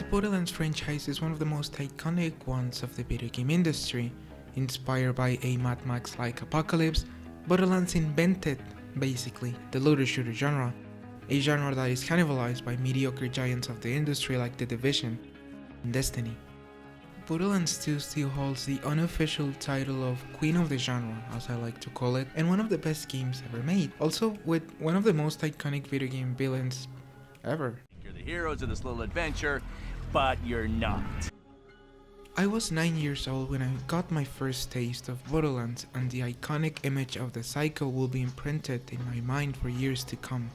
The Borderlands franchise is one of the most iconic ones of the video game industry. Inspired by a Mad Max-like apocalypse, Borderlands invented, basically, the looter shooter genre, a genre that is cannibalized by mediocre giants of the industry like The Division and Destiny. Borderlands 2 still holds the unofficial title of Queen of the Genre, as I like to call it, and one of the best games ever made, also with one of the most iconic video game villains ever. You're the heroes of this little adventure, but you're not. I was 9 years old when I got my first taste of Borderlands, and the iconic image of the Psycho will be imprinted in my mind for years to come.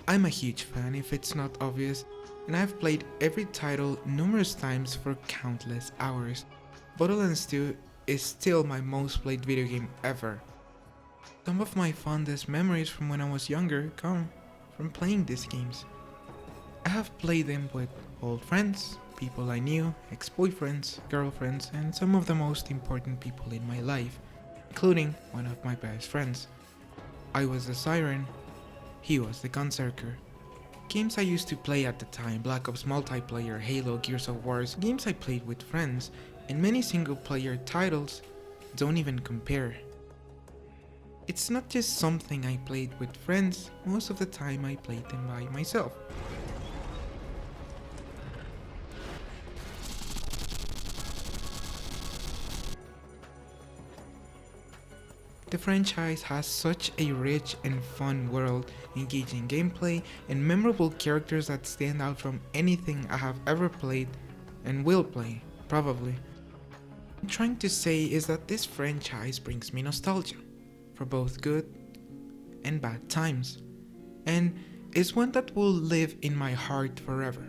I'm a huge fan if it's not obvious, and I've played every title numerous times for countless hours. Borderlands 2 is still my most played video game ever. Some of my fondest memories from when I was younger come from playing these games. I have played them with old friends, people I knew, ex-boyfriends, girlfriends, and some of the most important people in my life, including one of my best friends. I was the Siren, he was the Gunzerker. Games I used to play at the time, Black Ops Multiplayer, Halo, Gears of War, games I played with friends, and many single player titles don't even compare. It's not just something I played with friends, most of the time I played them by myself. The franchise has such a rich and fun world, engaging gameplay, and memorable characters that stand out from anything I have ever played and will play, probably. What I'm trying to say is that this franchise brings me nostalgia, for both good and bad times, and is one that will live in my heart forever.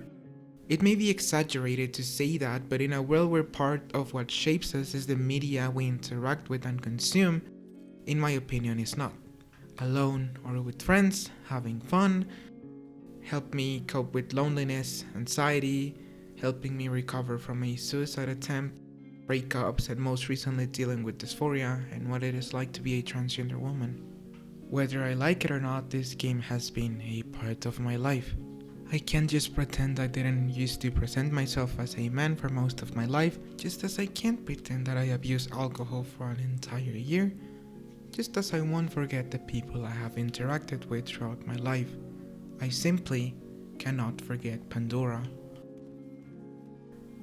It may be exaggerated to say that, but in a world where part of what shapes us is the media we interact with and consume, in my opinion, it's not. Alone or with friends, having fun, helped me cope with loneliness, anxiety, helping me recover from a suicide attempt, breakups, and most recently dealing with dysphoria and what it is like to be a transgender woman. Whether I like it or not, this game has been a part of my life. I can't just pretend I didn't used to present myself as a man for most of my life, just as I can't pretend that I abused alcohol for an entire year, just as I won't forget the people I have interacted with throughout my life. I simply cannot forget Pandora.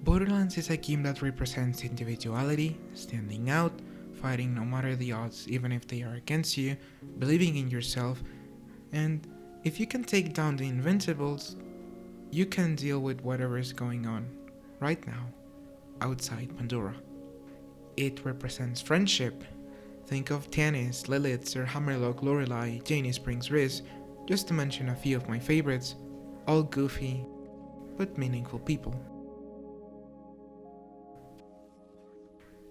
Borderlands is a game that represents individuality, standing out, fighting no matter the odds even if they are against you, believing in yourself, and if you can take down the Invincibles, you can deal with whatever is going on right now outside Pandora. It represents friendship. Think of Tannis, Lilith, Sir Hammerlock, Lorelei, Janie Springs Riz, just to mention a few of my favorites, all goofy but meaningful people.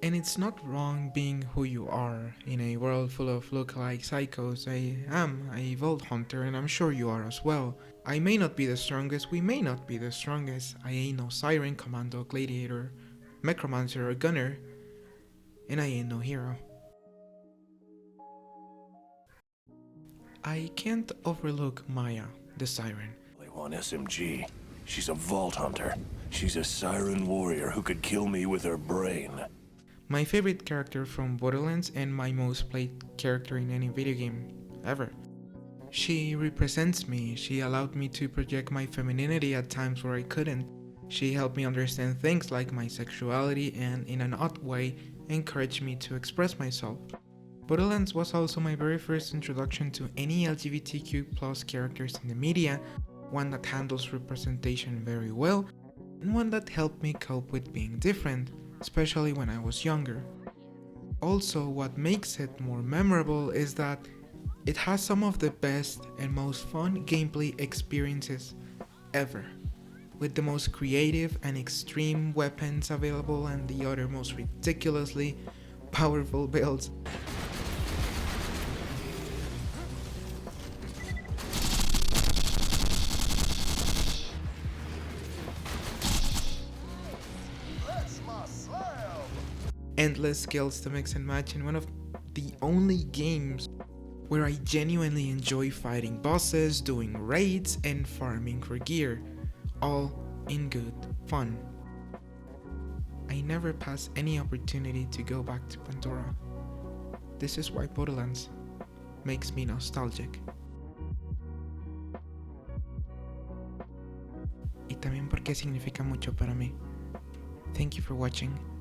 And it's not wrong being who you are. In a world full of look-alike psychos, I am a Vault Hunter, and I'm sure you are as well. I may not be the strongest, we may not be the strongest. I ain't no Siren, Commando, Gladiator, Necromancer, or Gunner, and I ain't no hero. I can't overlook Maya, the Siren. Only one SMG. She's a Vault Hunter. She's a Siren warrior who could kill me with her brain. My favorite character from Borderlands and my most played character in any video game ever. She represents me. She allowed me to project my femininity at times where I couldn't. She helped me understand things like my sexuality and, in an odd way, encouraged me to express myself. Borderlands was also my very first introduction to any LGBTQ+ characters in the media, one that handles representation very well, and one that helped me cope with being different, especially when I was younger. Also, what makes it more memorable is that it has some of the best and most fun gameplay experiences ever, with the most creative and extreme weapons available and the other most ridiculously powerful builds. Endless skills to mix and match, and one of the only games where I genuinely enjoy fighting bosses, doing raids, and farming for gear, all in good, fun. I never pass any opportunity to go back to Pandora. This is why Borderlands makes me nostalgic. Y también porque significa mucho para mí. Thank you for watching.